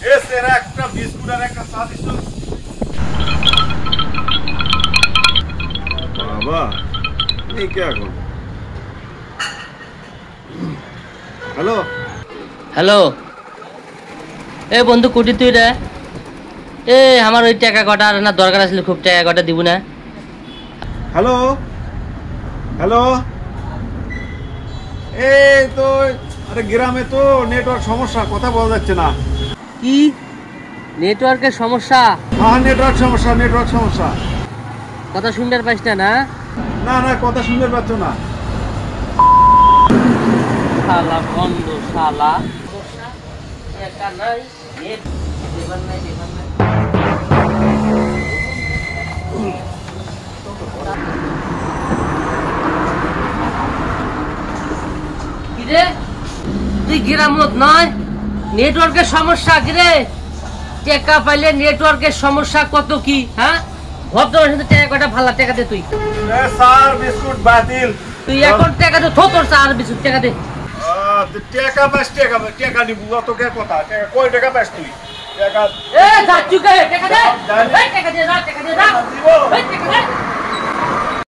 এ সেরা একটা বিস্কুট আর একটা চা দিস। বাবা এই কে এখন? হ্যালো হ্যালো, এ বন্ধু কুটি তুই রে? এ আমার ওই টাকা কটা না দরকার আসলে, খুব টাকা কটা দিব না। হ্যালো হ্যালো, এই তো আরে গ্রামে তো নেটওয়ার্ক সমস্যা, কথা বলা যাচ্ছে না। কি নেটওয়ার্কের সমস্যা? হ্যাঁ নেটওয়ার্ক সমস্যা, নেটওয়ার্ক সমস্যা। কথা শুনতে পাইস না? না না না কথা শুনতে পাচ্ছ না। শালা বন্ধ, শালা টাকা নাই, নেট দেবার নাই, দেবার নাই। কিরে তুই গ্রামত নয়, নেটওয়ার্কের সমস্যা? কিরে টাকা পাইলে নেটওয়ার্কের সমস্যা কত কি? হ্যাঁ ভদ্র টাকা কটা ভালো টাকা দে তুই। স্যার বিস্কুট বাতিল। তুই এখন টাকা দে, থোর আর বিস্কুট টাকা দে। টাকা পাস, টাকা টাকা নিবু অত কে কথা? টাকা কই টাকা পাস তুই? টাকা এ যাচ্ছু কে? টাকা দে, টাকা দে, টাকা দে, টাকা দে, টাকা দে।